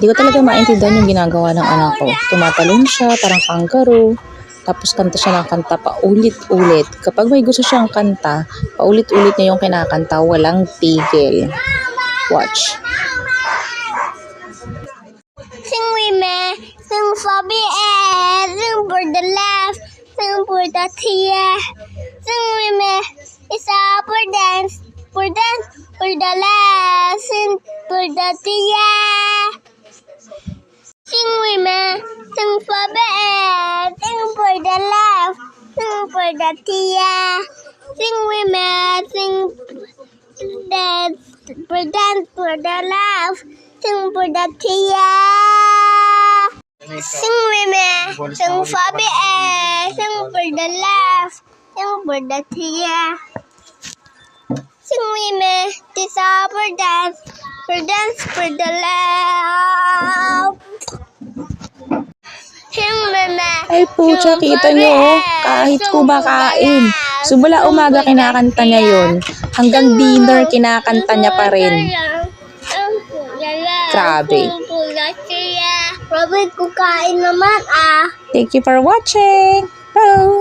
Hindi ko talaga maintindihan yung ginagawa ng anak ko. Tumatalon siya, parang kangaroo. Tapos kanta siya ng kanta paulit-ulit. Kapag may gusto siyang kanta, paulit-ulit niya yung kinakanta, walang tigil. Watch. Sing with me, sing for the air, sing for the left, sing for the tear. Sing with me, it's up for dance, for the left, sing for the tear. Sing with me, sing for the air, sing for the left, sing for the tear. Sing with me, sing for the left, sing for the tear. Sing with me, sing for the air, sing for the left, sing for the tear. Sing with me, this up for dance, for the left. Sing with me. Ay pucha, kita nyo oh, kahit kumakain. Simula umaga kinakanta niya yun. Hanggang dinner kinakanta niya pa rin. Grabe. Grabe, kukain naman ah. Thank you for watching. Bye!